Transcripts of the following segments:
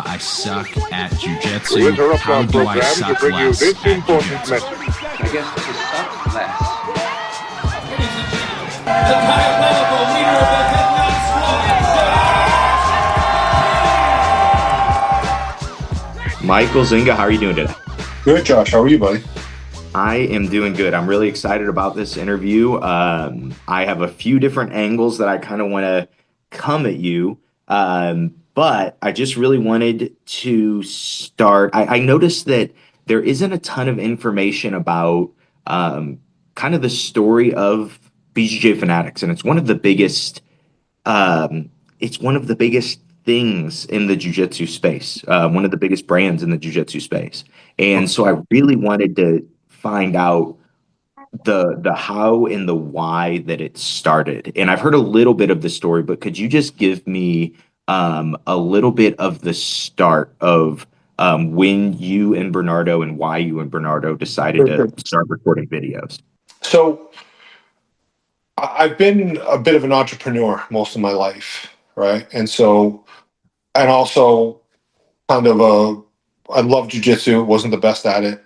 I suck at jiu-jitsu. How do I suck less at jiu-jitsu? I guess to suck less. Ladies and gentlemen, the diabolical leader of the Head Knot Squad. Michael Zenga, how are you doing today? Good, Josh. How are you, buddy? I am doing good. I'm really excited about this interview. I have a few different angles that I kind of want to come at you, but I just really wanted to start. I noticed that there isn't a ton of information about kind of the story of BJJ Fanatics, and it's one of the biggest. It's one of the biggest things in the jiu-jitsu space, one of the biggest brands in the jiu-jitsu space. And so I really wanted to find out the how and the why that it started. And I've heard a little bit of the story, but could you just give me a little bit of the start of when you and Bernardo and why you and Bernardo decided to start recording videos? So I've been a bit of an entrepreneur most of my life, right? And also kind of I love jiu-jitsu, wasn't the best at it.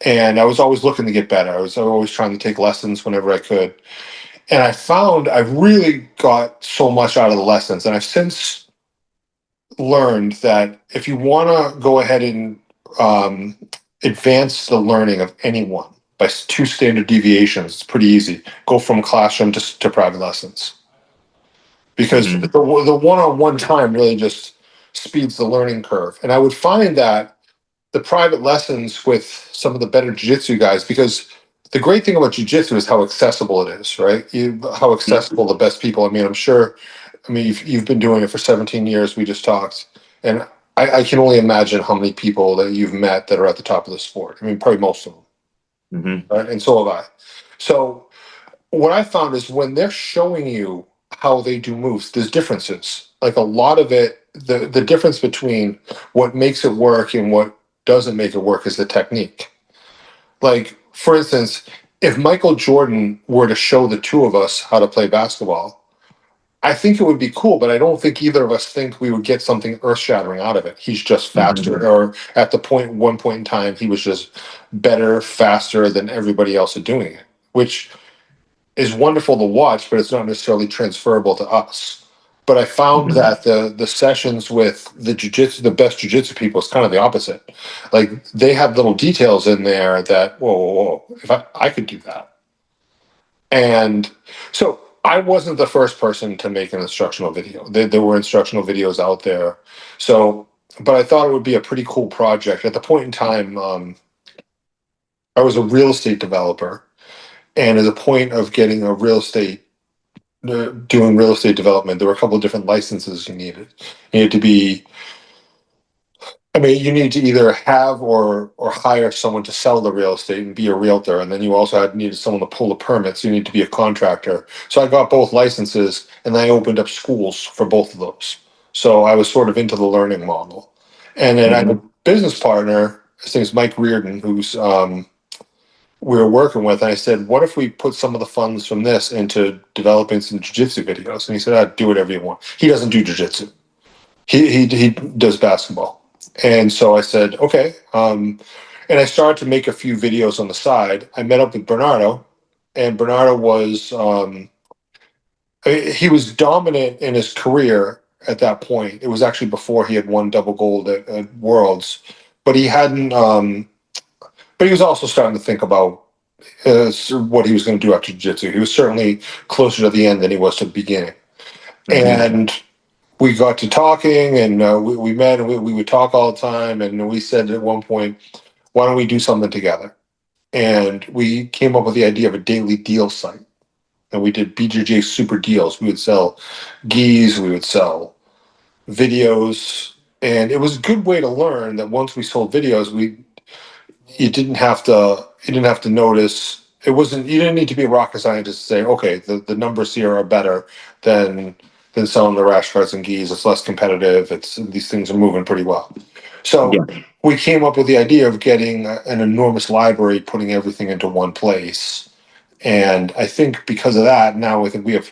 And I was always looking to get better. I was always trying to take lessons whenever I could. And I found I really got so much out of the lessons. And I've since learned that if you want to go ahead and advance the learning of anyone by 2 standard deviations, it's pretty easy. Go from classroom to private lessons. Because the one-on-one time really just speeds the learning curve. And I would find that the private lessons with some of the better jiu-jitsu guys, because the great thing about jiu-jitsu is how accessible it is, right? How accessible the best people. I mean, I'm sure, you've been doing it for 17 years. We just talked. And I can only imagine how many people that you've met that are at the top of the sport. I mean, probably most of them. Mm-hmm. Right? And so have I. So what I found is when they're showing you how they do moves, there's differences. Like a lot of it, the difference between what makes it work and what doesn't make it work is the technique. Like, for instance, if Michael Jordan were to show the two of us how to play basketball, I think it would be cool, but I don't think either of us think we would get something earth-shattering out of it. He's just faster, or at one point in time, he was just better, faster than everybody else at doing it, which is wonderful to watch, but it's not necessarily transferable to us. But I found that the sessions with the best jiu-jitsu people, is kind of the opposite. Like, they have little details in there that, whoa, if I could do that. And so I wasn't the first person to make an instructional video. There were instructional videos out there. So, but I thought it would be a pretty cool project. At the point in time, I was a real estate developer. And at the point of getting doing real estate development, there were a couple of different licenses you needed. You need to either have or hire someone to sell the real estate and be a realtor, and then you also needed someone to pull the permits. You need to be a contractor. So I got both licenses, and I opened up schools for both of those. So I was sort of into the learning model. And then I had a business partner. His name's Mike Reardon, who's we were working with, and I said, what if we put some of the funds from this into developing some jiu-jitsu videos? And he said, I'd do whatever you want. He doesn't do jiu-jitsu. He does basketball. And so I said, okay. And I started to make a few videos on the side. I met up with Bernardo, and Bernardo was, he was dominant in his career at that point. It was actually before he had won double gold at Worlds, but he hadn't, but he was also starting to think about what he was going to do after jiu-jitsu. He was certainly closer to the end than he was to the beginning. And we got to talking, and we met, and we would talk all the time. And we said at one point, why don't we do something together? And we came up with the idea of a daily deal site. And we did BJJ super deals. We would sell gis, we would sell videos. And it was a good way to learn that once we sold videos, you didn't have to notice. You didn't need to be a rocket scientist to say, okay, the numbers here are better than selling the rash guards and gis. It's less competitive. These things are moving pretty well. So we came up with the idea of getting an enormous library, putting everything into one place. And I think because of that, now I think we have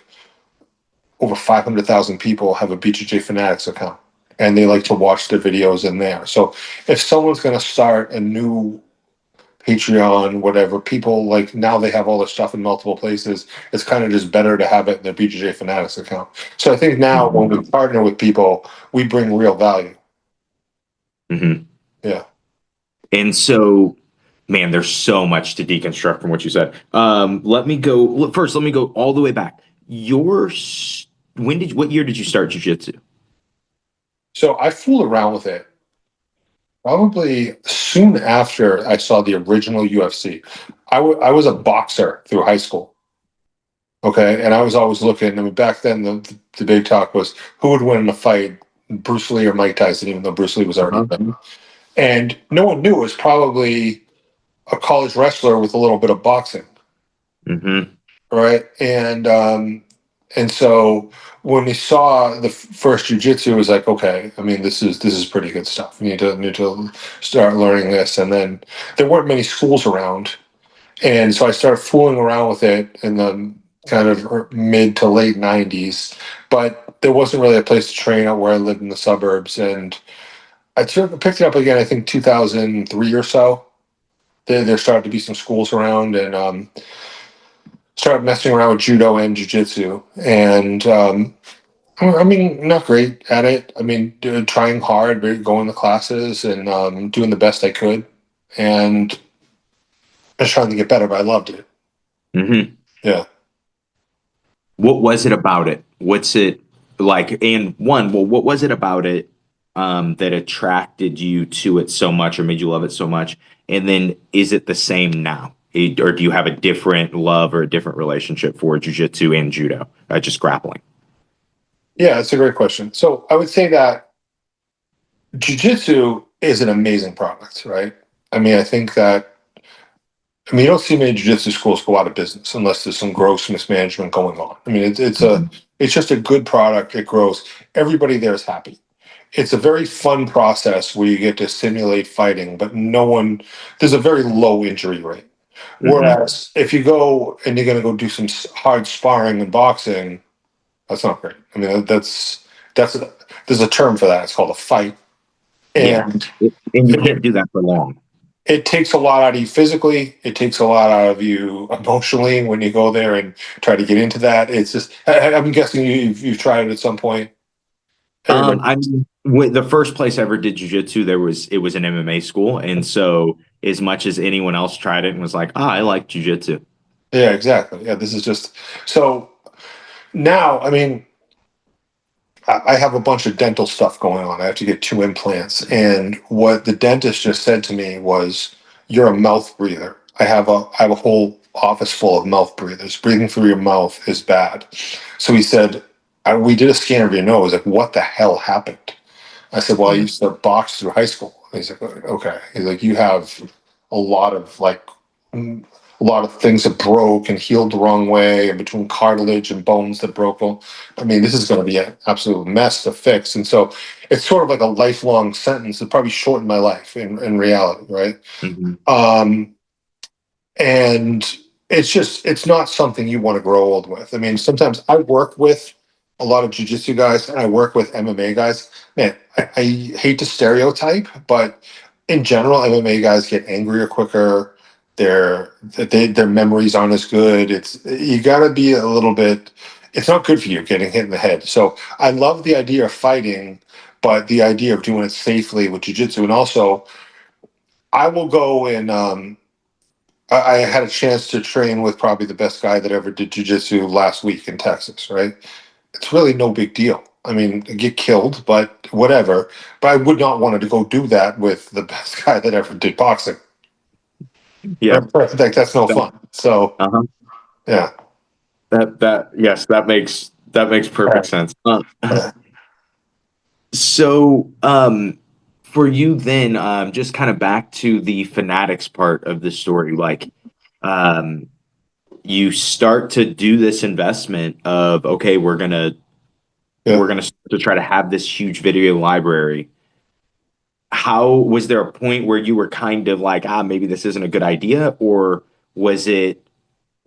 over 500,000 people have a BJJ Fanatics account. and they like to watch the videos in there. So if someone's going to start a new Patreon, whatever, people like now they have all this stuff in multiple places. It's kind of just better to have it in their BJJ Fanatics account. So I think now when we partner with people, we bring real value. Mm-hmm. Yeah. And so, man, there's so much to deconstruct from what you said. Let me go first. Let me go all the way back. What year did you start jiu-jitsu? So I fooled around with it probably soon after I saw the original UFC. I was a boxer through high school. Okay. And I was always looking, I mean, back then the big talk was who would win in a fight, Bruce Lee or Mike Tyson, even though Bruce Lee was already dead. And no one knew it was probably a college wrestler with a little bit of boxing. Mm-hmm. Right. And so when we saw the first jiu-jitsu, it was like, okay, I mean, this is pretty good stuff. We need to start learning this. And then there weren't many schools around. And so I started fooling around with it in the kind of mid to late 90s. But there wasn't really a place to train out where I lived in the suburbs. And I picked it up again, I think 2003 or so. There started to be some schools around, and started messing around with judo and jiu-jitsu. And I mean, not great at it. I mean, trying hard, going to classes and doing the best I could. And I was trying to get better, but I loved it. Mm-hmm. Yeah. What was it about it? What's it like? And what was it about it that attracted you to it so much or made you love it so much? And then is it the same now? Or do you have a different love or a different relationship for jiu-jitsu and judo, just grappling? Yeah, that's a great question. So I would say that jiu-jitsu is an amazing product, right? I mean, you don't see many jiu-jitsu schools go out of business unless there's some gross mismanagement going on. I mean, it's just a good product. It grows. Everybody there is happy. It's a very fun process where you get to simulate fighting, but there's a very low injury rate. Whereas if you go and you're going to go do some hard sparring and boxing, that's not great. I mean, there's a term for that. It's called a fight. And And you can't do that for long. it takes a lot out of you physically. It takes a lot out of you emotionally when you go there and try to get into that. It's just, I'm guessing you've tried it at some point. I mean, the first place I ever did jujitsu, it was an MMA school, and so as much as anyone else tried it and was like, I like jujitsu. Yeah, exactly. Yeah, this is just so now. I mean, I have a bunch of dental stuff going on. I have to get 2 implants, and what the dentist just said to me was, "You're a mouth breather." I have a whole office full of mouth breathers. Breathing through your mouth is bad. So he said, "We did a scan of your nose. Like, what the hell happened?" I said, "Well, I used to box through high school." He's like, "Okay." He's like, "You have a lot of a lot of things that broke and healed the wrong way, and between cartilage and bones that broke. I mean, this is going to be an absolute mess to fix." And so it's sort of like a lifelong sentence. It probably shortened my life in reality, right? Mm-hmm. And it's not something you want to grow old with. I mean, sometimes I work with a lot of jiu-jitsu guys and I work with MMA guys. Man, I hate to stereotype, but in general, MMA guys get angrier quicker. Their memories aren't as good. You got to be a little bit. It's not good for you getting hit in the head. So I love the idea of fighting, but the idea of doing it safely with jiu-jitsu, and also I will go and I had a chance to train with probably the best guy that ever did jiu-jitsu last week in Texas, right? It's really no big deal. I mean, get killed, but whatever. But I would not want to go do that with the best guy that ever did boxing. Yeah. Like, that's no fun. So, Uh-huh. yeah. Yes, that makes perfect sense. Uh, So, for you then, just kind of back to the fanatics part of the story, like, um, you start to do this investment of, okay, yeah. we're gonna start to try to have this huge video library. How was there a point where you were kind of like, maybe this isn't a good idea, or was it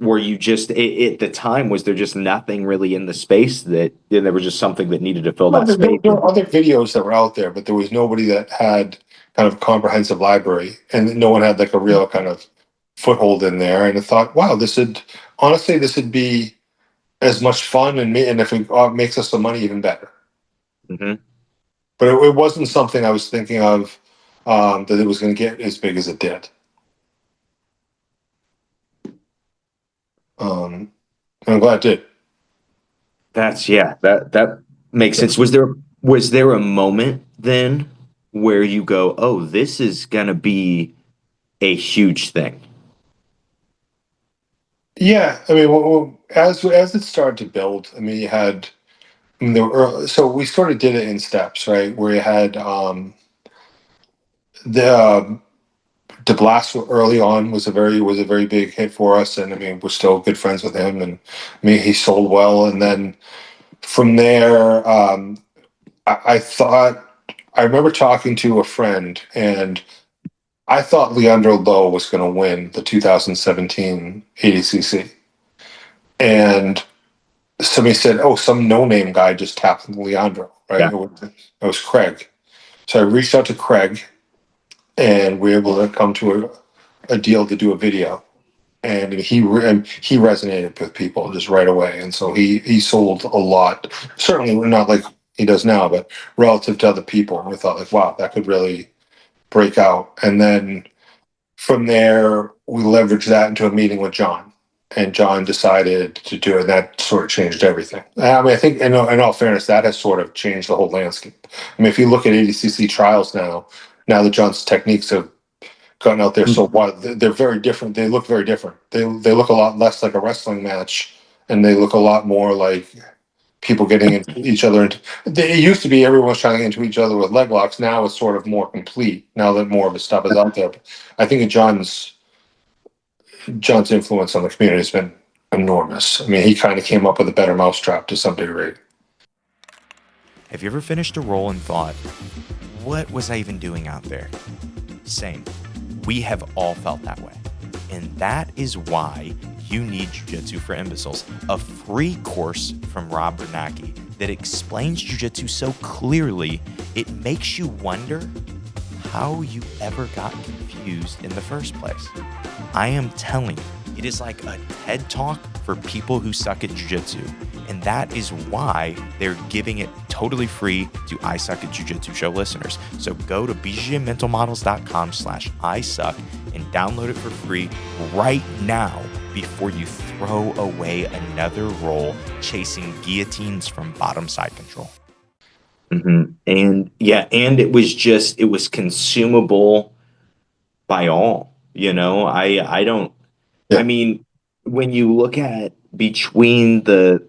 were you just at the time, was there just nothing really in the space that there was just something that needed to fill Well, that space? there were other videos that were out there, but there was nobody that had kind of comprehensive library, and no one had like a real kind of foothold in there. And I thought, wow, this would be as much fun, and if it makes us some money, even better. Hmm. But it wasn't something I was thinking of that it was going to get as big as it did. I'm glad it did. That makes sense. Was there a moment then where you go, oh, this is gonna be a huge thing? Yeah, I mean, as it started to build, I mean, you had, I mean, so we sort of did it in steps, right? Where you had the De Blas early on was a very big hit for us, and I mean, we're still good friends with him, and I mean, he sold well, and then from there, I remember talking to a friend, and I thought Leandro Lowe was going to win the 2017 ADCC, and somebody said, "Oh, some no-name guy just tapped Leandro." Right? Yeah. It was Craig. So I reached out to Craig, and we were able to come to a deal to do a video. And he resonated with people just right away, and so he sold a lot. Certainly not like he does now, but relative to other people, and we thought like, wow, that could really break out. And then from there, we leveraged that into a meeting with John, and John decided to do it. That sort of changed everything. I mean, I think in all fairness, that has sort of changed the whole landscape. I mean, if you look at ADCC trials now that John's techniques have gotten out there so wide, they're very different. They look very different. They look a lot less like a wrestling match, and they look a lot more like people getting into each other. It used to be everyone was trying to get into each other with leg locks. Now it's sort of more complete. Now that more of his stuff is out there, I think John's influence on the community has been enormous. I mean, he kind of came up with a better mousetrap to some degree. Have you ever finished a roll and thought, what was I even doing out there? Same. We have all felt that way. And that is why you need Jiu-Jitsu for Imbeciles, a free course from Rob Bernacki that explains Jiu-Jitsu so clearly, it makes you wonder how you ever got confused in the first place. I am telling you, it is like a TED Talk for people who suck at Jiu-Jitsu. And that is why they're giving it totally free to I Suck at Jiu-Jitsu show listeners. So go to bjjmentalmodels.com/ISuck and download it for free right now before you throw away another roll chasing guillotines from bottom side control. Mm-hmm. And it was consumable by all. I don't. Yeah. I mean, when you look at between the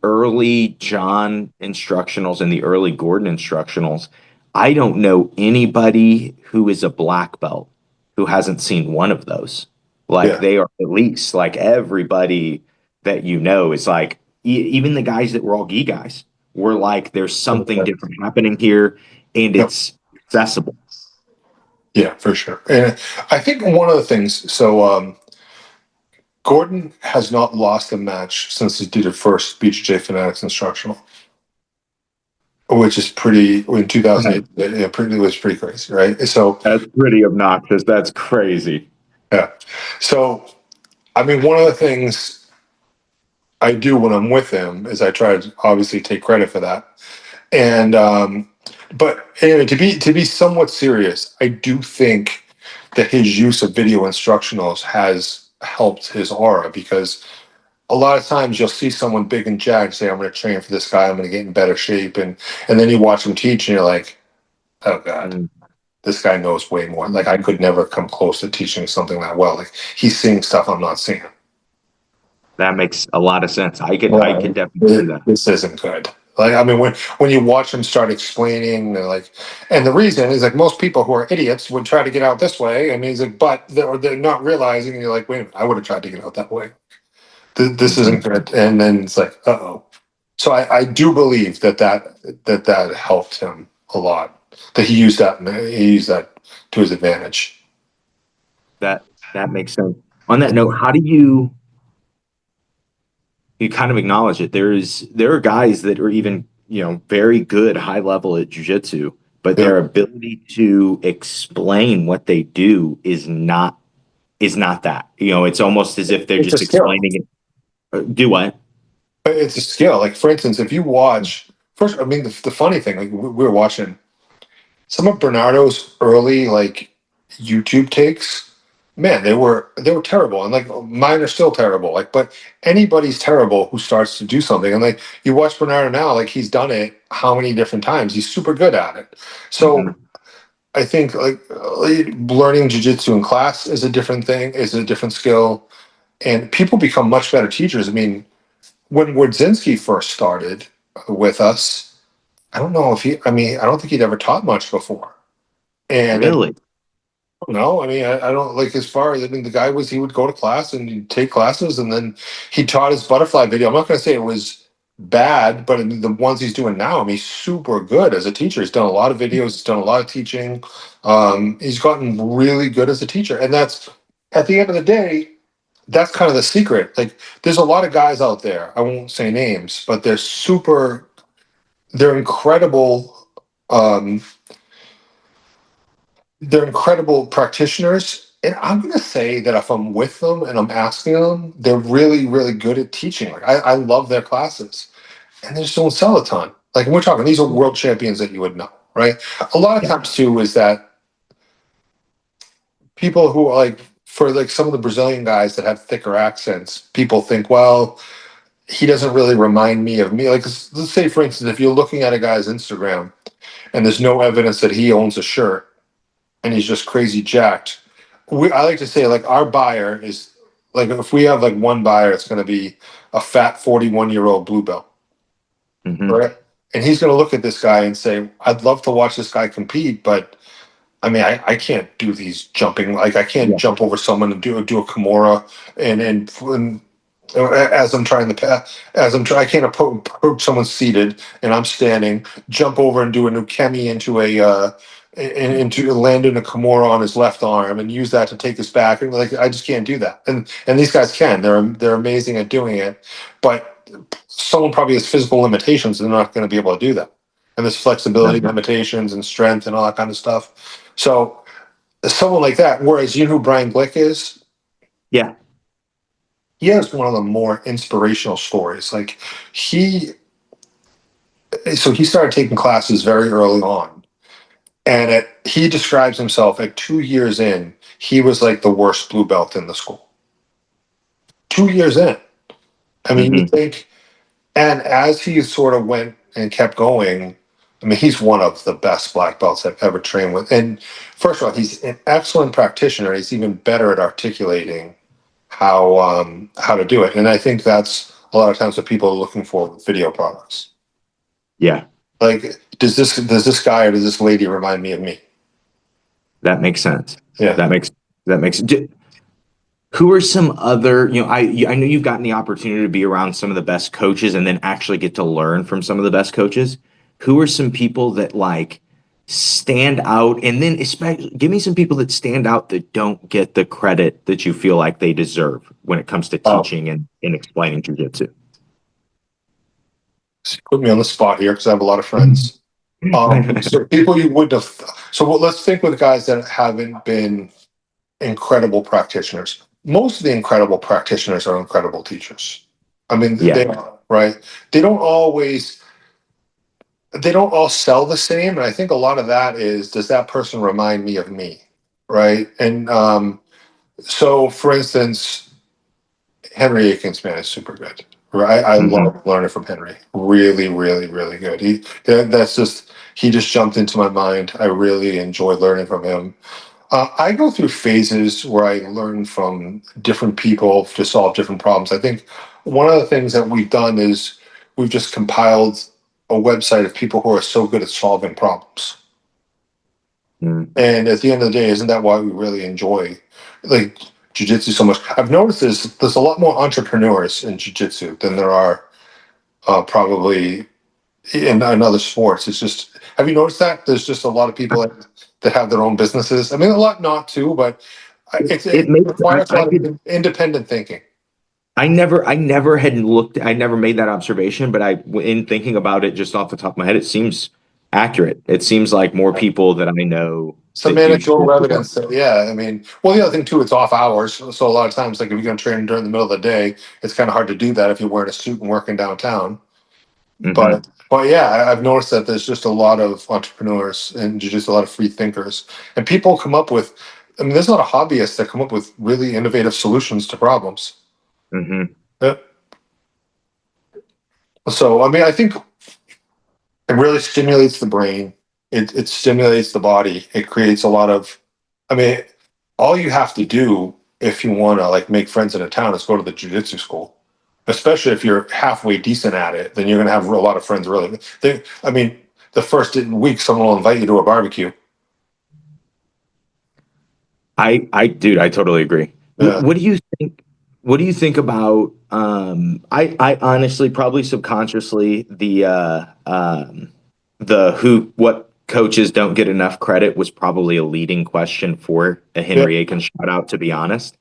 early John instructionals and the early Gordon instructionals, I don't know anybody who is a black belt who hasn't seen one of those. Like Yeah. they are at least like everybody that is like even the guys that were all gi guys were like, there's something different happening here, and Yep. it's accessible. Yeah, for sure. And I think one of the things, so Gordon has not lost a match since he did his first BJJ Fanatics instructional, which is pretty, in 2008, it was pretty crazy, right? So, That's pretty obnoxious. That's crazy. yeah. So, I mean, one of the things I do when I'm with him is I try to obviously take credit for that. And, but anyway, to be somewhat serious, I do think that his use of video instructionals has helped his aura, because a lot of times you'll see someone big and jacked say, I'm going to train for this guy, I'm going to get in better shape. And then you watch him teach and you're like, oh God, this guy knows way more. Like I could never come close to teaching something that well. Like he's seeing stuff I'm not seeing. That makes a lot of sense. I could definitely see that. This isn't good. Like, I mean, when you watch him start explaining, they're like, and the reason is like most people who are idiots would try to get out this way. And he's like, but they're not realizing. And you're like, wait a minute, I would have tried to get out that way. This isn't good. And then it's like, uh-oh. So I do believe that helped him a lot. That he used that to his advantage. That makes sense. On that note, how do you you kind of acknowledge it. There are guys that are even, very good high level at jiu-jitsu, but Yeah. their ability to explain what they do is not that. It's almost as if they're It's a just skill. explaining it. Do what? It's a skill. Like, for instance, if you watch first, I mean, the funny thing, like we were watching some of Bernardo's early like YouTube takes. Man, they were terrible, and like mine are still terrible. Like, but anybody's terrible who starts to do something, and like you watch Bernardo now, like he's done it how many different times? He's super good at it. So Mhm. I think like learning jujitsu in class is a different thing, is a different skill, and people become much better teachers. I mean, when Wardzinski first started with us, I don't know if he. I mean, I don't think he'd ever taught much before, and Really? no, I mean, I don't like as far as I mean, the guy was he would go to class and he'd take classes, and then he taught his butterfly video. I'm not going to say it was bad, but I mean, the ones he's doing now, I mean, he's super good as a teacher. He's done a lot of videos, he's done a lot of teaching. He's gotten really good as a teacher, and that's at the end of the day, that's kind of the secret. Like, there's a lot of guys out there. I won't say names, but they're incredible. Um, they're incredible practitioners. And I'm going to say that if I'm with them and I'm asking them, they're really, really good at teaching. Like, I love their classes, and they just don't sell a ton. Like, we're talking, these are world champions that you would know, right? A lot of times, too, is that people who are like, for like some of the Brazilian guys that have thicker accents, people think, well, he doesn't really remind me of me. Like, let's say, for instance, if you're looking at a guy's Instagram and there's no evidence that he owns a shirt and he's just crazy jacked. I like to say, like, our buyer is like, if we have like one buyer, it's going to be a fat 41-year-old blue belt, Hmm. right? And he's going to look at this guy and say, I'd love to watch this guy compete, but I mean, I can't do these jumping. Like, I can't Yeah. jump over someone and do a Kimura and as I'm trying to pass, I can't approach someone seated and I'm standing, jump over and do a Nukemi into into land in a Kimura on his left arm and use that to take us back. And like, I just can't do that. And these guys can. They're amazing at doing it, but someone probably has physical limitations and they're not going to be able to do that. And there's flexibility limitations and strength and all that kind of stuff. So someone like that, whereas you know who Brian Glick is, Yeah. he has one of the more inspirational stories. Like he, so he started taking classes very early on, and he describes himself at 2 years in, he was like the worst blue belt in the school. 2 years in, I mean, you Hmm. think, and as he sort of went and kept going, I mean, he's one of the best black belts I've ever trained with. And first of all, he's an excellent practitioner. He's even better at articulating how to do it. And I think that's a lot of times what people are looking for with video products. Yeah. Like, does this guy or does this lady remind me of me? That makes sense. Yeah. That makes. Who are some other, I know you've gotten the opportunity to be around some of the best coaches and then actually get to learn from some of the best coaches. Who are some people that like stand out? And then especially give me some people that stand out that don't get the credit that you feel like they deserve when it comes to Oh, teaching and explaining jujitsu. so you put me on the spot here because I have a lot of friends. So people you would have. So let's think with guys that haven't been incredible practitioners. Most of the incredible practitioners are incredible teachers. I mean, Yeah. they are, right? They don't always, they don't all sell the same. And I think a lot of that is, does that person remind me of me? Right. And so, for instance, Henry Akins, man, is super good. Right. I Hmm. love learning from Henry. Really, really, really good. He just jumped into my mind. I really enjoy learning from him. I go through phases where I learn from different people to solve different problems. I think one of the things that we've done is we've just compiled a website of people who are so good at solving problems. Mm. And at the end of the day, isn't that why we really enjoy like jujitsu so much? I've noticed there's a lot more entrepreneurs in jujitsu than there are probably in other sports. It's just, have you noticed that there's just a lot of people that have their own businesses? I mean, a lot not too, but It it makes requires a I lot could of independent thinking. I never made that observation, but in thinking about it just off the top of my head, it seems accurate. It seems like more people that I know Some that do anecdotal jiu-jitsu. evidence that, yeah, I mean, well, the other thing too, it's off hours. So a lot of times, like if you're going to train during the middle of the day, it's kind of hard to do that if you're wearing a suit and working downtown. Mhm. But yeah, I've noticed that there's just a lot of entrepreneurs and just a lot of free thinkers, and people come up with. I mean, there's a lot of hobbyists that come up with really innovative solutions to problems. Mhm. Yeah. So I mean, I think it really stimulates the brain. It stimulates the body. It creates a lot of. I mean, all you have to do if you want to like make friends in a town is go to the jiu-jitsu school. Especially if you're halfway decent at it, then you're gonna have a lot of friends. Really, I mean, the first week someone will invite you to a barbecue. Dude, I totally agree. Yeah, What do you think? What do you think about? I honestly, probably subconsciously, what coaches don't get enough credit was probably a leading question for a yeah. Henry Aiken shout out, to be honest.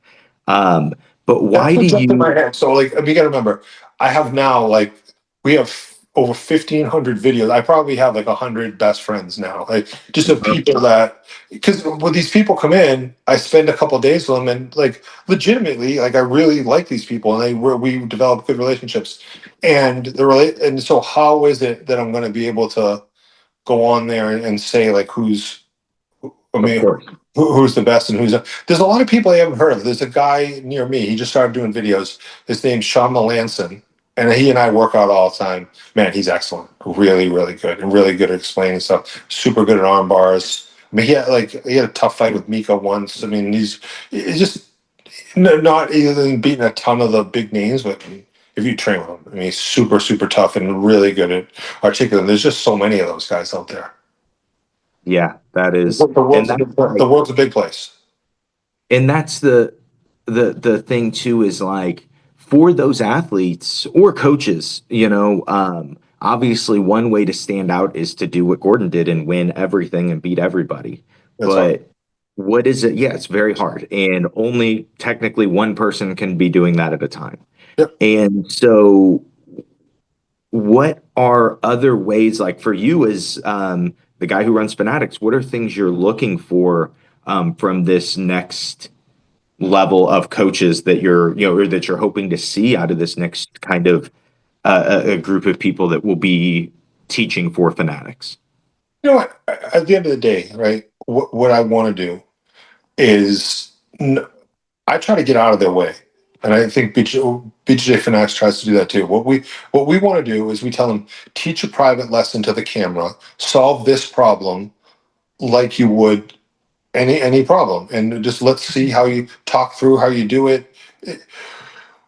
Um, but That's why what do jumped in my you? head. So like, you got to remember, I have now like we have over 1,500 videos. I probably have like 100 best friends now. Like just of people that because when these people come in, I spend a couple days with them, and like legitimately, like I really like these people, and we develop good relationships. And so how is it that I'm going to be able to go on there and say like who's I Of mean, course. who's the best and who's not. There's a lot of people I haven't heard of. There's a guy near me. He just started doing videos. His name's Sean Melanson, and he and I work out all the time. Man, he's excellent. Really, really good, and really good at explaining stuff. Super good at arm bars. I mean, he had a tough fight with Mika once. I mean, he's just not even beating a ton of the big names, but if you train with him, I mean, he's super, super tough and really good at articulating. There's just so many of those guys out there. Yeah, that is, The and world's a that's big, like, the world's a big place. and that's the thing too, is like for those athletes or coaches, obviously one way to stand out is to do what Gordon did and win everything and beat everybody. That's hard. But what is it? Yeah, it's very hard, and only technically one person can be doing that at a time. Yep. And so what are other ways, like for you as the guy who runs Fanatics, what are things you're looking for from this next level of coaches that or that you're hoping to see out of this next kind of a group of people that will be teaching for Fanatics? You know what? At the end of the day, right? What I want to do is I try to get out of their way, and I think BJJ Fanatics tries to do that too. What we want to do is we tell them teach a private lesson to the camera, solve this problem like you would any problem, and just let's see how you talk through how you do it.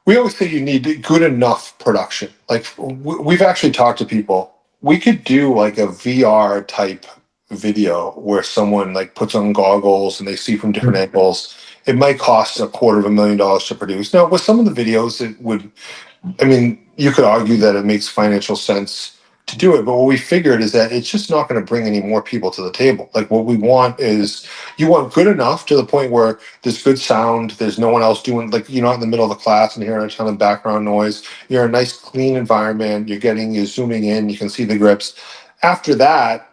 We always say you need good enough production. Like we've actually talked to people. We could do like a VR type video where someone like puts on goggles and they see from different angles. It might cost $250,000 to produce. Now, with some of the videos, it would. I mean, you could argue that it makes financial sense to do it, but what we figured is that it's just not going to bring any more people to the table. Like what we want is you want good enough to the point where there's good sound, there's no one else doing like you're not in the middle of the class and hearing a ton of background noise. You're in a nice clean environment. You're zooming in, you can see the grips. After that,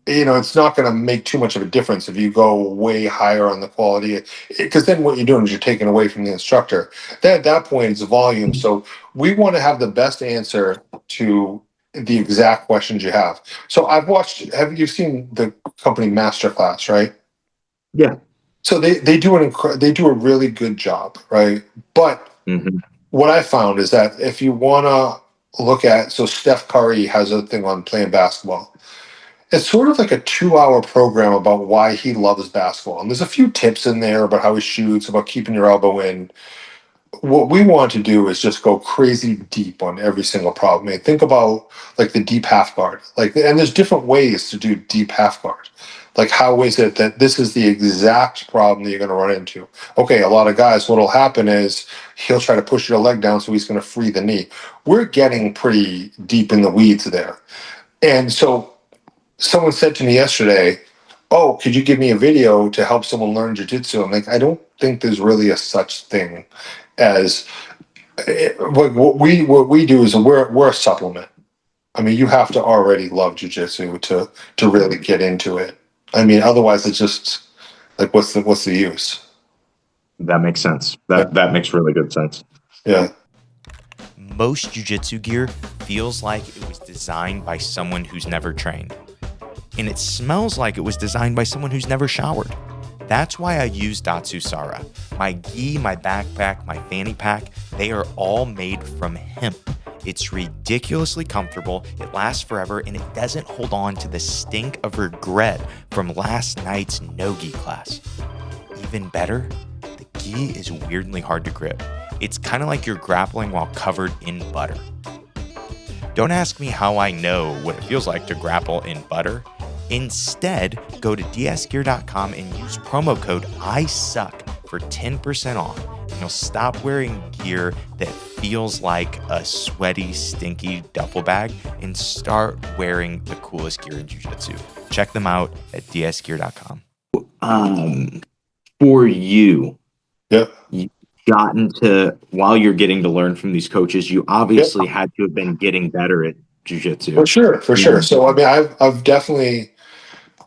it's not going to make too much of a difference if you go way higher on the quality, because then what you're doing is you're taking away from the instructor. Then at that point, it's volume. So we want to have the best answer to the exact questions you have. So have you seen the company Masterclass, right? Yeah. So they do a really good job, right? But Hmm. what I found is that if you want to look at, so Steph Curry has a thing on playing basketball. It's sort of like a 2-hour program about why he loves basketball. And there's a few tips in there about how he shoots, about keeping your elbow in. What we want to do is just go crazy deep on every single problem. I mean, think about like the deep half guard. And there's different ways to do deep half guard. Like, how is it that this is the exact problem that you're going to run into? Okay, a lot of guys, what'll happen is he'll try to push your leg down so he's going to free the knee. We're getting pretty deep in the weeds there. And so someone said to me yesterday, "Oh, could you give me a video to help someone learn jiu-jitsu?" I'm like, I don't think there's really a such thing as What we do is we're a supplement. I mean, you have to already love jujitsu to really get into it. I mean, otherwise it's just like what's the use? That makes sense. Yeah. That makes really good sense. Yeah. Most jiu-jitsu gear feels like it was designed by someone who's never trained. And it smells like it was designed by someone who's never showered. That's why I use Datsusara. My gi, my backpack, my fanny pack, they are all made from hemp. It's ridiculously comfortable, it lasts forever, and it doesn't hold on to the stink of regret from last night's no-gi class. Even better, the gi is weirdly hard to grip. It's kind of like you're grappling while covered in butter. Don't ask me how I know what it feels like to grapple in butter. Instead, go to dsgear.com and use promo code ISUCK for 10% off. And you'll stop wearing gear that feels like a sweaty, stinky duffel bag and start wearing the coolest gear in jiu-jitsu. Check them out at dsgear.com. For you, Yeah. you gotten to, while you're getting to learn from these coaches, you obviously had to have been getting better at jiu-jitsu. For sure. So I mean, I've definitely,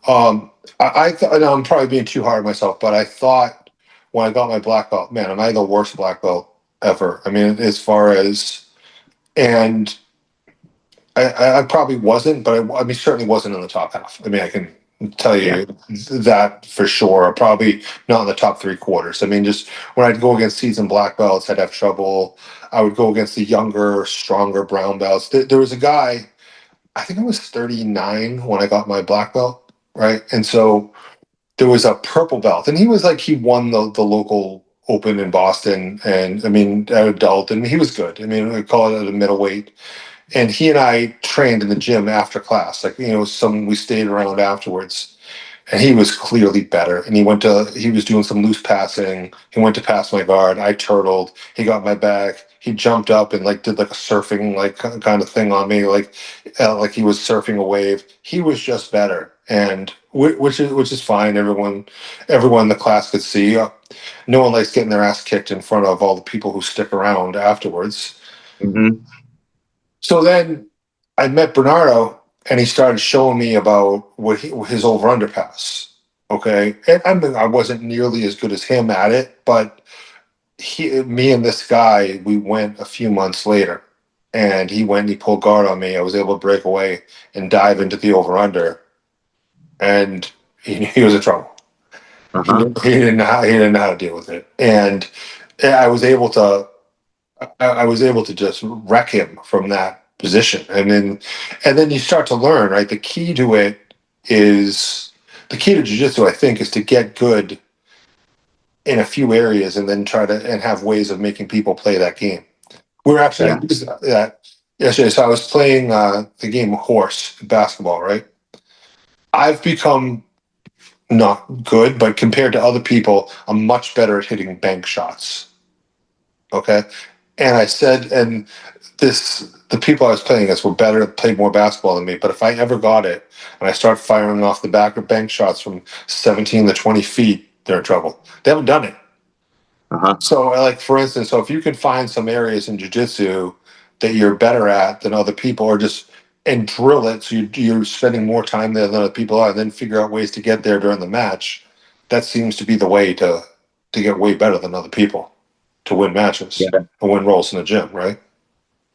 I thought, and I'm probably being too hard on myself, but I thought when I got my black belt, man, am I the worst black belt ever? I mean, as far as, and I probably wasn't, but I mean, certainly wasn't in the top half. I mean, I can tell you that for sure. Probably not in the top three quarters. I mean, just when I'd go against seasoned black belts, I'd have trouble. I would go against the younger, stronger brown belts. There was a guy, I think I was 39 when I got my black belt, right? And so there was a purple belt, and he was like, he won the local open in Boston, and I mean, at adult, and he was good. I mean, we call it at a middleweight. And he and I trained in the gym after class. Like, we stayed around afterwards, and he was clearly better. And he was doing some loose passing. He went to pass my guard. I turtled. He got my back. He jumped up and like did like a surfing like kind of thing on me, like he was surfing a wave. He was just better, and which is fine. Everyone in the class could see. No one likes getting their ass kicked in front of all the people who stick around afterwards. Mm-hmm. So then I met Bernardo, and he started showing me about his over underpass. Okay, and I mean, I wasn't nearly as good as him at it, but me and this guy, we went a few months later, and he pulled guard on me. I was able to break away and dive into the over under, and he was in trouble. Uh-huh. He didn't know how to deal with it, and I was able to just wreck him from that position. And then you start to learn, right? The key to jiu-jitsu, I think, is to get good in a few areas and then and have ways of making people play that game. We're actually I used that yesterday. So I was playing the game horse basketball, right? I've become not good, but compared to other people, I'm much better at hitting bank shots. Okay. And I said, and the people I was playing against were better, played more basketball than me. But if I ever got it and I start firing off the back of bank shots from 17 to 20 feet, they're in trouble. They haven't done it. Uh-huh. So, like, for instance, if you can find some areas in jiu-jitsu that you're better at than other people, or and drill it, so you're spending more time there than other people are, and then figure out ways to get there during the match, that seems to be the way to get way better than other people, to win matches and win roles in the gym, right?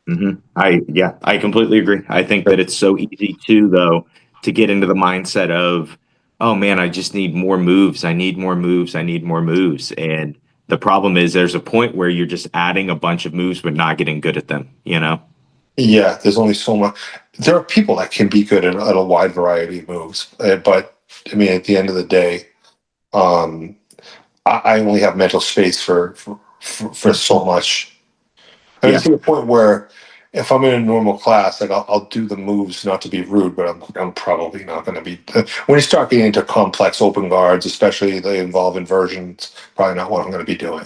Mm-hmm. I completely agree. I think that it's so easy too, though, to get into the mindset of, oh man, I just need more moves. I need more moves. I need more moves. And the problem is there's a point where you're just adding a bunch of moves, but not getting good at them, Yeah, there's only so much. There are people that can be good at a wide variety of moves, but I mean, at the end of the day, I only have mental space for so much. I mean, to the point where if I'm in a normal class, like I'll do the moves, not to be rude, but I'm probably not going to be. When you start getting into complex open guards, especially they involve inversions, probably not what I'm going to be doing.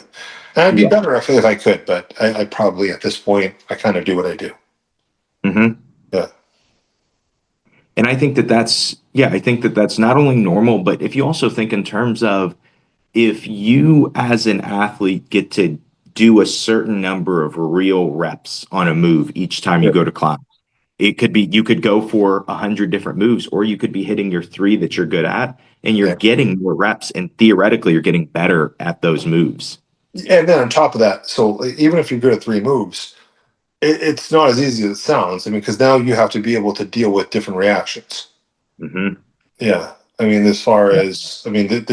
And I'd be better if I could, but I probably at this point I kind of do what I do. Mm-hmm. Yeah. And I think that's not only normal, but if you also think in terms of if you as an athlete get to do a certain number of real reps on a move each time you go to climb. It could be you could go for 100 different moves, or you could be hitting your 3 that you're good at, and you're getting more reps, and theoretically you're getting better at those moves. And then on top of that, so even if you're good at 3 moves, it's not as easy as it sounds. I mean, because now you have to be able to deal with different reactions. Mm-hmm. Yeah. I mean, as far as, I mean,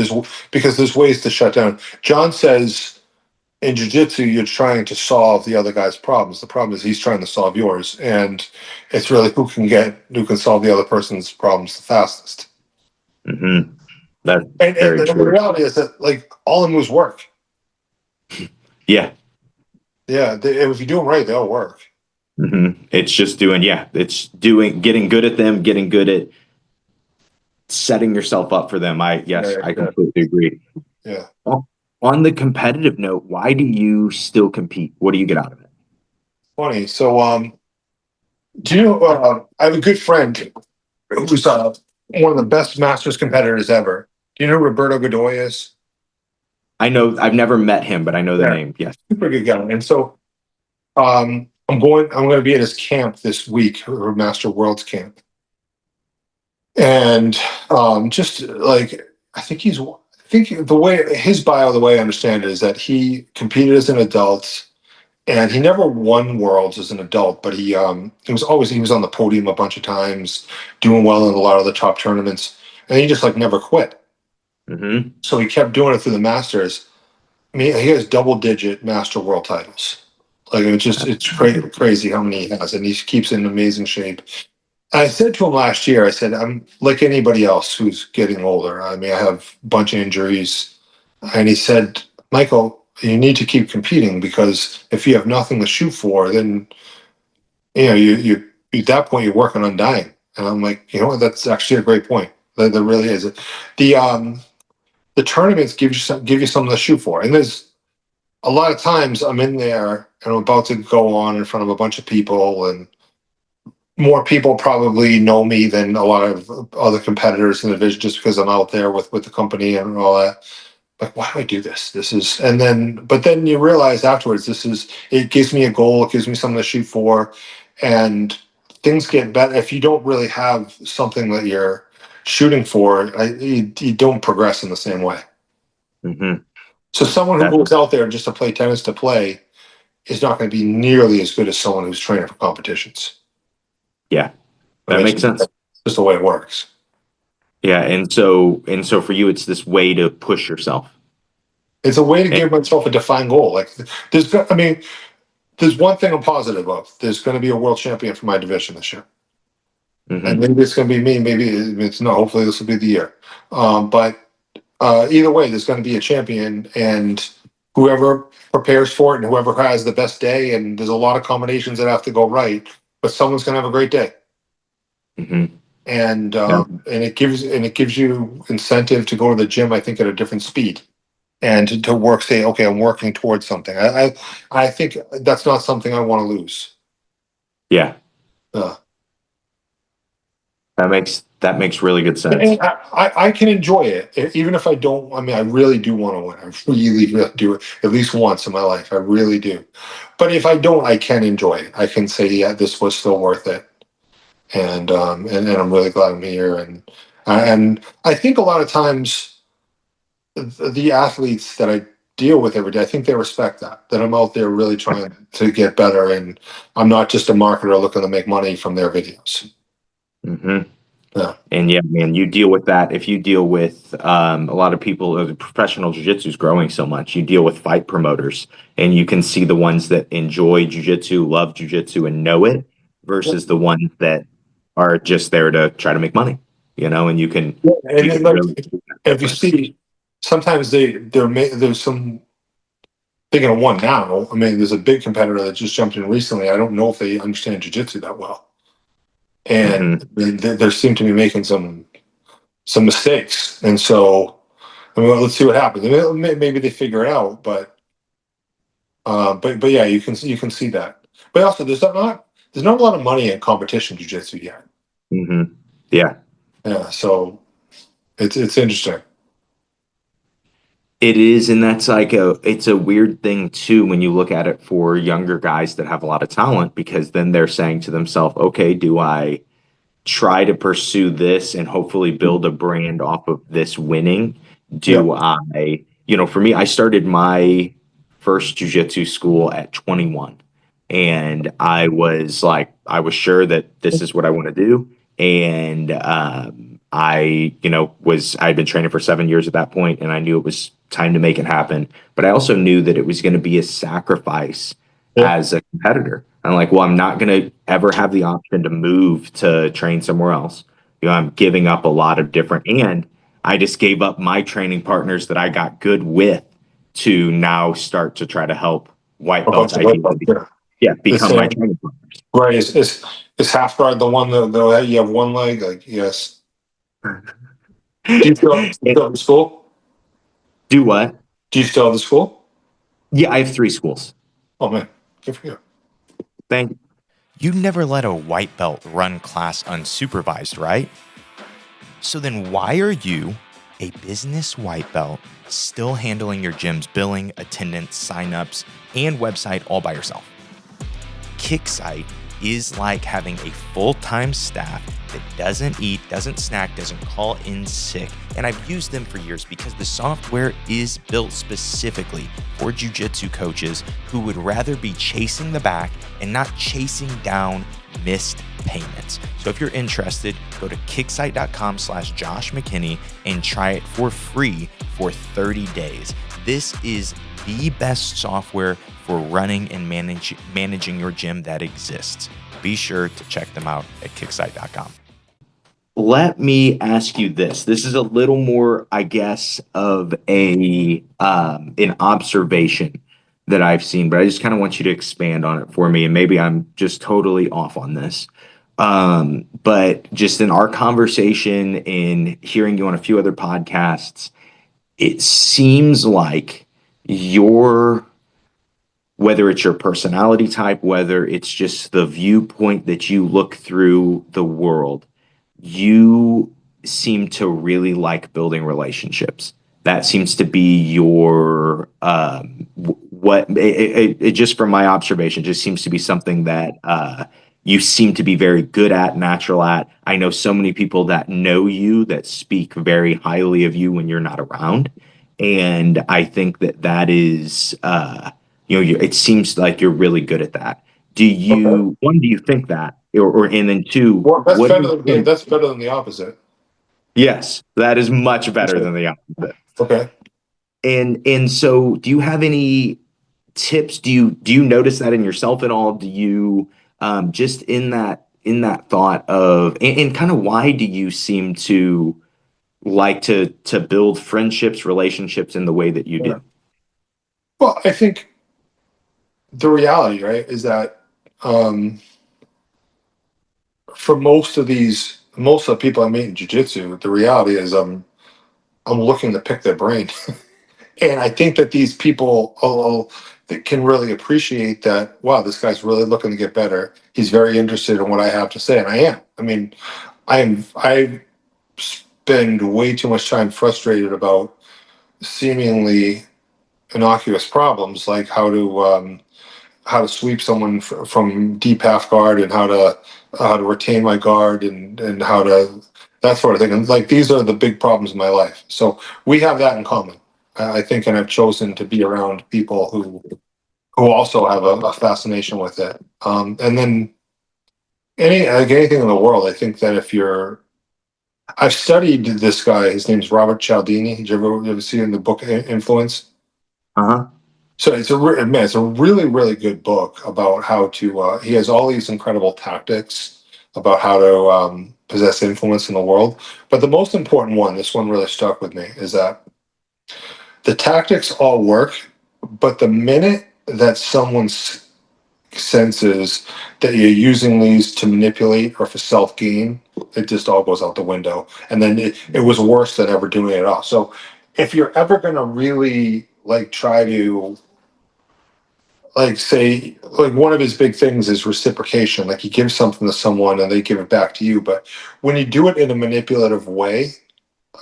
because there's ways to shut down. John says in jiu-jitsu, you're trying to solve the other guy's problems. The problem is he's trying to solve yours. And it's really who can solve the other person's problems the fastest. Mm-hmm. That's And very the true. reality is that, like, all the moves work. Yeah. Yeah. If you do them right, they'll work. Mm-hmm. It's just getting good at them, getting good at setting yourself up for them. I completely agree. Yeah. On the competitive note, why do you still compete? What do you get out of it? Funny. So, do you know, I have a good friend who's one of the best Masters competitors ever. Do you know who Roberto Godoy is? I know I've never met him, but I know the Yeah. name. Yes. Super good guy. And so, I'm going to be at his camp this week, or Master Worlds camp. And just like, I think the way his bio, the way I understand it, is that he competed as an adult, and he never won Worlds as an adult, but he was on the podium a bunch of times, doing well in a lot of the top tournaments, and he just like never quit. Mm-hmm. So he kept doing it through the Masters. I mean, he has double-digit Master World titles. Like, it's crazy how many he has, and he keeps in amazing shape. I said to him last year, I said, I'm like anybody else who's getting older. I mean, I have a bunch of injuries. And he said, Michael, you need to keep competing, because if you have nothing to shoot for, then, you at that point, you're working on dying. And I'm like, you know what? That's actually a great point. There really is. The tournaments give you something to shoot for. And there's a lot of times I'm in there and I'm about to go on in front of a bunch of people, and more people probably know me than a lot of other competitors in the division, just because I'm out there with the company and all that. Like, why do I do this? But then you realize afterwards, it gives me a goal. It gives me something to shoot for, and things get better. If you don't really have something that you're shooting for, you don't progress in the same way. Mm-hmm. So someone who goes out there just to play tennis to play is not going to be nearly as good as someone who's training for competitions. Yeah, that makes sense. That's just the way it works. Yeah, and so for you, it's this way to push yourself. It's a way to give myself a defined goal. Like, there's one thing I'm positive of. There's going to be a world champion for my division this year. Mm-hmm. And maybe it's going to be me. Maybe it's not. Hopefully this will be the year. But either way, there's going to be a champion, and whoever prepares for it and whoever has the best day, and there's a lot of combinations that have to go right, but someone's going to have a great day. Mm-hmm. And it gives you incentive to go to the gym, I think, at a different speed, and to work. Say, okay, I'm working towards something. I think that's not something I want to lose. Yeah. That makes really good sense. And I can enjoy it, even if I don't. I mean, I really do want to win. I really, really do it at least once in my life. I really do. But if I don't, I can enjoy it. I can say, yeah, this was still worth it. And I'm really glad I'm here. And I think a lot of times the athletes that I deal with every day, I think they respect that I'm out there really trying to get better, and I'm not just a marketer looking to make money from their videos. Mm-hmm. Yeah. And yeah, man, you deal with that. If you deal with a lot of people, professional jiu-jitsu is growing so much. You deal with fight promoters, and you can see the ones that enjoy jiu-jitsu, love jiu-jitsu, and know it, versus the ones that are just there to try to make money. And you can. If you see, sometimes there's some. Thinking of one now. I mean, there's a big competitor that just jumped in recently. I don't know if they understand jiu-jitsu that well. And they seem to be making some mistakes, and so let's see what happens. Maybe they figure it out, but yeah, you can see that. But also, there's not a lot of money in competition jiu-jitsu yet. Mm-hmm. Yeah. So it's interesting. It is, and that's like it's a weird thing too when you look at it for younger guys that have a lot of talent, because then they're saying to themselves, okay, do I try to pursue this and hopefully build a brand off of this winning? Yep. Do I, for me, I started my first jujitsu school at 21. And I was sure that this is what I want to do. And I'd been training for 7 years at that point, and I knew it was time to make it happen. But I also knew that it was going to be a sacrifice Yeah. as a competitor. I'm like, well, I'm not going to ever have the option to move to train somewhere else. I'm giving up a lot of different, and I just gave up my training partners that I got good with to now start to try to help white A belts bunch of white belts. ideally, Yeah. yeah, It's become my training partners. right. Is half guard the one that you have one leg? Like, yes. Do you still have the school? Do what? Do you still have the school? Yeah, I have 3 schools. Oh man, good for you. Thank You never let a white belt run class unsupervised, right? So then why are you, a business white belt, still handling your gym's billing, attendance, signups, and website all by yourself? Kicksite is like having a full-time staff that doesn't eat, doesn't snack, doesn't call in sick. And I've used them for years because the software is built specifically for jiu-jitsu coaches who would rather be chasing the back and not chasing down missed payments. So if you're interested, go to kicksite.com/Josh McKinney and try it for free for 30 days. This is the best software for running and managing your gym that exists. Be sure to check them out at kicksite.com. Let me ask you this. This is a little more, I guess, of an observation that I've seen, but I just kind of want you to expand on it for me. And maybe I'm just totally off on this. But just in our conversation and hearing you on a few other podcasts, it seems like whether it's your personality type, whether it's just the viewpoint that you look through the world, you seem to really like building relationships. That seems to be your what it just from my observation just seems to be something that you seem to be very good at, natural at. I know so many people that know you that speak very highly of you when you're not around, and I think that is it seems like you're really good at that. Okay. Do you think that, or and then two, Well, what do you think? that's better than the opposite. Yes, that is much better than the opposite. Okay. And so, do you have any tips? Do you notice that in yourself at all? Do you just in that thought of, and kind of why do you seem to like to build friendships, relationships in the way that you Yeah. do? Well, I think the reality, right, is that for most of the people I meet in jiu-jitsu, the reality is I'm looking to pick their brain. And I think that these people that can really appreciate that, wow, this guy's really looking to get better. He's very interested in what I have to say, and I am. I mean, I spend way too much time frustrated about seemingly innocuous problems like how to sweep someone from deep half guard, and how to retain my guard, and how to that sort of thing. And like, these are the big problems in my life. So we have that in common, I think, and I've chosen to be around people who also have a fascination with it. And then anything in the world, I think that I've studied this guy. His name's Robert Cialdini. Did you ever see in the book Influence? Uh-huh. So it's a really, really good book about how to. He has all these incredible tactics about how to possess influence in the world. But the most important one, this one really stuck with me, is that the tactics all work, but the minute that someone senses that you're using these to manipulate or for self gain, it just all goes out the window. And then it was worse than ever doing it at all. So if you're ever going to really like try to like say like one of his big things is reciprocation, like you give something to someone and they give it back to you, but when you do it in a manipulative way,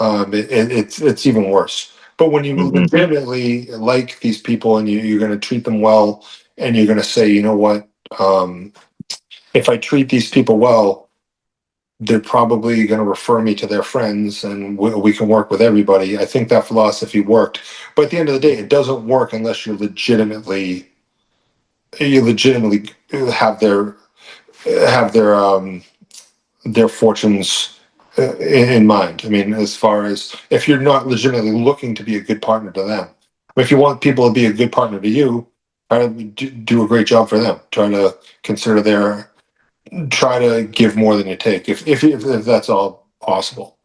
it's even worse. But when you Mhm. legitimately like these people and you're going to treat them well, and you're going to say, you know what, if I treat these people well, they're probably going to refer me to their friends, and we can work with everybody. I think that philosophy worked. But at the end of the day, it doesn't work unless you legitimately have their fortunes in mind. I mean, as far as if you're not legitimately looking to be a good partner to them, if you want people to be a good partner to you, try to do a great job for them. Try to give more than you take, if that's all possible.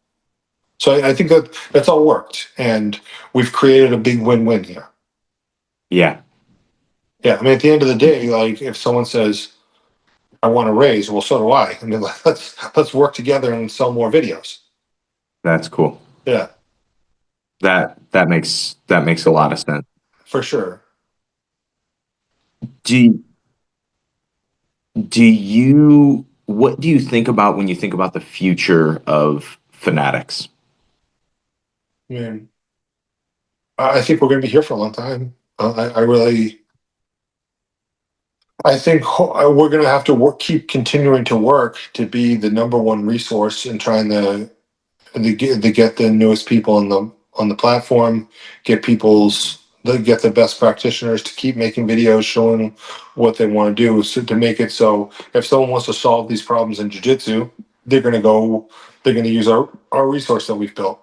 So I think that's all worked, and we've created a big win-win here. Yeah, Yeah, I mean, at the end of the day, like if someone says, "I want to raise," well, so do I. I mean, let's work together and sell more videos. that's cool. Yeah, That makes a lot of sense. for sure. Do do you what do you think about when you think about the future of Fanatics? I mean, I think we're going to be here for a long time. I really, I think we're going to have to keep continuing to work to be the number one resource in trying to get the newest people on the platform, get the best practitioners to keep making videos showing what they want to do, so to make it so if someone wants to solve these problems in jiu-jitsu, they're going to use our resource that we've built.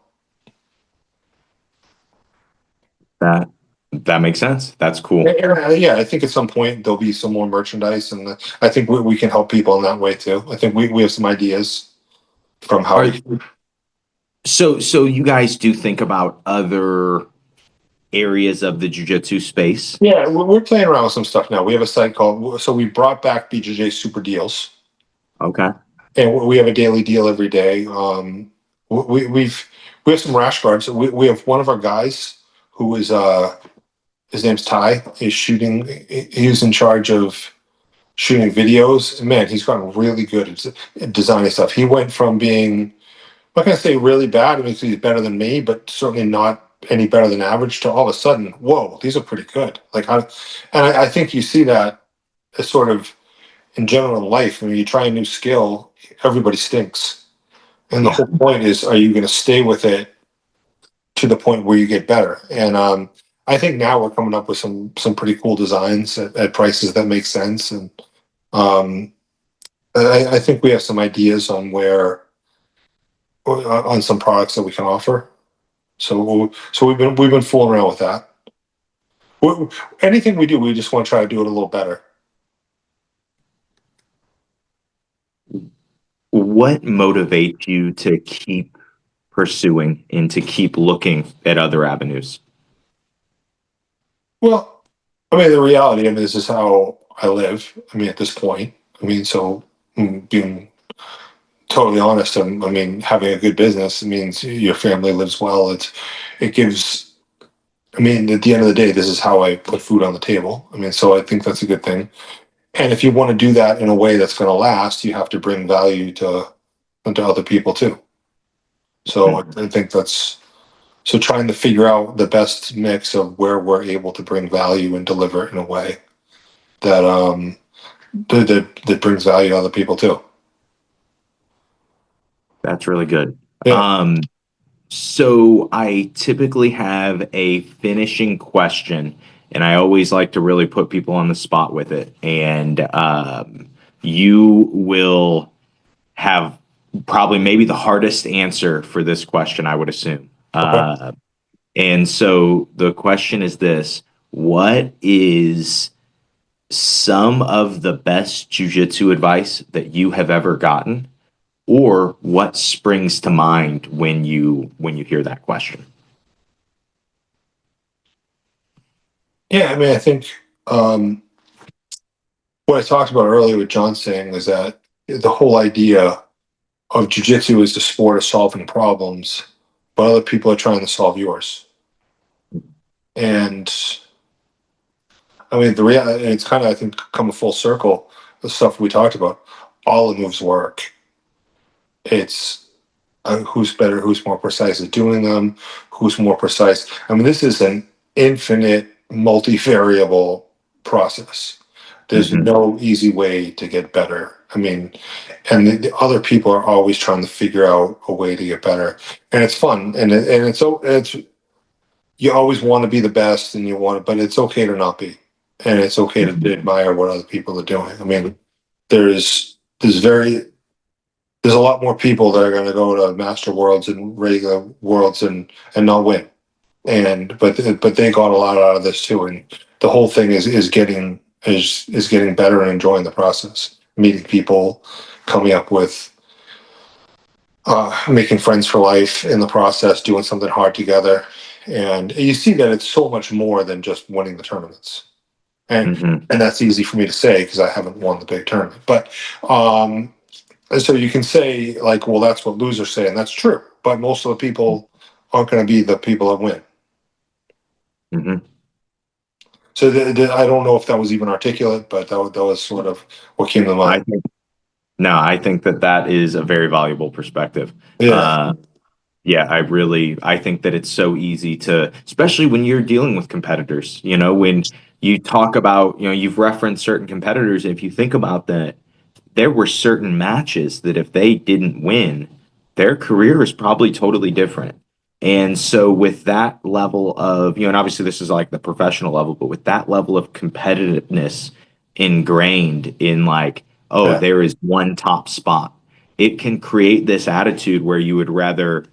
That that makes sense. That's cool. Yeah, I think at some point there'll be some more merchandise, and I think we can help people in that way too. I think we have some ideas from how Are we. so you guys do think about other areas of the jiu-jitsu space? Yeah, we're playing around with some stuff now. We have a site called, so we brought back BJJ Super Deals, Okay. and we have a daily deal every day. We have some rash guards. We have one of our guys who is his name's Ty. He's shooting. He's in charge of shooting videos. Man, he's gotten really good at designing stuff. He went from being, I'm not gonna say really bad, I mean, he's better than me, but certainly not any better than average, to all of a sudden, whoa, these are pretty good. I think you see that as sort of in general in life. When you try a new skill, everybody stinks. And the Yeah. whole point is, are you going to stay with it to the point where you get better? And I think now we're coming up with some pretty cool designs at prices that make sense. And um, I think we have some ideas on some products that we can offer. So we've been fooling around with that. Anything we do, we just want to try to do it a little better. What motivates you to keep pursuing and to keep looking at other avenues? Well, I mean, the reality, I mean, this is how I live. I mean, at this point, I mean, so being totally honest, I mean, having a good business means your family lives well. It gives. I mean, at the end of the day, this is how I put food on the table. I mean, so I think that's a good thing. And if you want to do that in a way that's going to last, you have to bring value to other people too. So I think that's so trying to figure out the best mix of where we're able to bring value and deliver it in a way that that brings value to other people too. That's really good. Yeah. So I typically have a finishing question, and I always like to really put people on the spot with it. And you will have probably maybe the hardest answer for this question, I would assume. Okay. And so the question is this: what is some of the best jujitsu advice that you have ever gotten? Or what springs to mind when you hear that question? Yeah. I mean, I think what I talked about earlier with John saying was that the whole idea of jujitsu is the sport of solving problems, but other people are trying to solve yours. And I mean, it's kind of, I think, come a full circle. The stuff we talked about, all the moves work. It's who's better, who's more precise at doing them, who's more precise. I mean, this is an infinite, multivariable process. There's Mhm. no easy way to get better. I mean, and the other people are always trying to figure out a way to get better, and it's fun, and it's you always want to be the best, and you want, but it's okay to not be, and it's okay to admire what other people are doing. I mean, there's very there's a lot more people that are going to go to master worlds and regular worlds and not win, and but they got a lot out of this too, and the whole thing is getting better and enjoying the process, meeting people, coming up with making friends for life in the process, doing something hard together, and you see that it's so much more than just winning the tournaments, and that's easy for me to say because I haven't won the big tournament, but and so you can say like, well, that's what losers say, and that's true. But most of the people aren't going to be the people that win. Mhm. So I don't know if that was even articulate, but that was sort of what came to I mind. think no, I think that that is a very valuable perspective. Yeah, Yeah, I think that it's so easy to, especially when you're dealing with competitors, when you talk about, you've referenced certain competitors. If you think about that, there were certain matches that if they didn't win, their career is probably totally different. And so with that level of, and obviously this is like the professional level, but with that level of competitiveness ingrained in like, oh, yeah, there is one top spot, it can create this attitude where you would rather,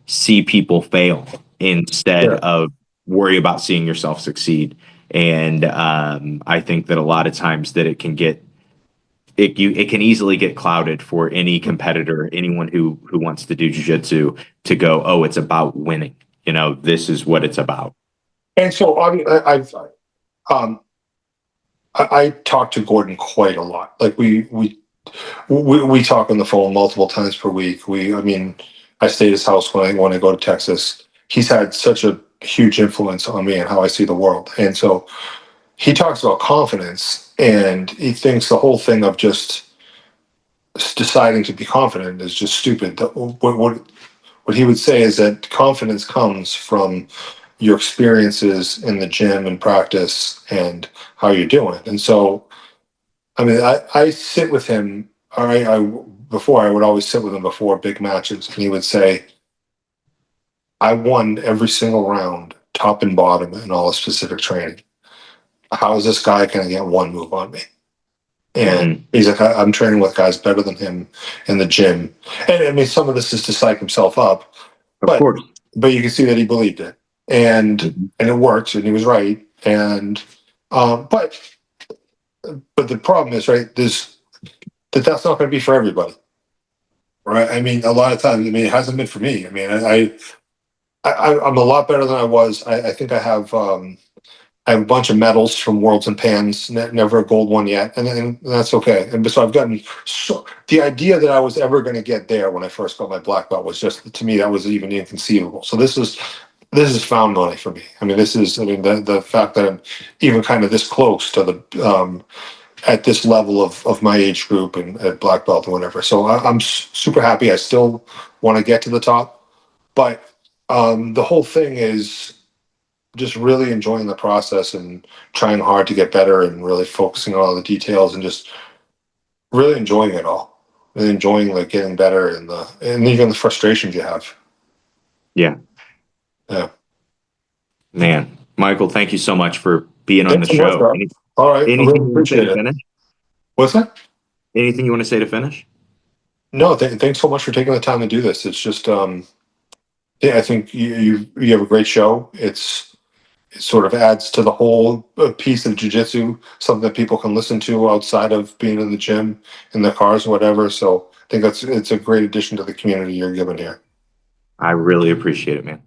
see people fail instead yeah. of worry about seeing yourself succeed. And I think that a lot of times that it can easily get clouded for any competitor, anyone who wants to do jiu-jitsu to go, oh, it's about winning. This is what it's about. And so I mean, um, I talk to Gordon quite a lot. Like we talk on the phone multiple times per week. I mean, I stay at his house when I go to Texas. He's had such a huge influence on me and how I see the world. And so he talks about confidence, and he thinks the whole thing of just deciding to be confident is just stupid. What he would say is that confidence comes from your experiences in the gym and practice and how you're doing. And so, I mean, I sit with him. Before I would always sit with him before big matches, and he would say, "I won every single round, top and bottom, in all the specific training. How is this guy going to get one move on me?" And Hmm. he's like, I'm training with guys better than him in the gym. And I mean, some of this is to psych himself up, Of but course. you can see that he believed it, Mhm. and it worked, and he was right. And but the problem is, right, that's not going to be for everybody, right? I mean, a lot of times, I mean, it hasn't been for me. I mean, I'm a lot better than I was. I think I have a bunch of medals from Worlds and Pans, never a gold one yet, and that's okay. And so I've gotten the idea that I was ever going to get there when I first got my black belt was just, to me, that was even inconceivable. So this is found money for me. I mean, I mean the fact that I'm even kind of this close to the at this level of my age group and at black belt and whatever. So I'm super happy. I still want to get to the top, but the whole thing is just really enjoying the process and trying hard to get better and really focusing on all the details and just really enjoying it all and enjoying like getting better and even the frustrations you have. Yeah, Yeah. man. Michael, thank you so much for being on the Thanks so much, show. bro. All right. I Anything really you want to say appreciate to it. finish? What's that? Anything you want to say to finish? No, thanks so much for taking the time to do this. It's just, yeah, I think you have a great show. It sort of adds to the whole piece of jujitsu, something that people can listen to outside of being in the gym, in their cars, or whatever. So I think it's a great addition to the community you're giving here. I really appreciate it, man.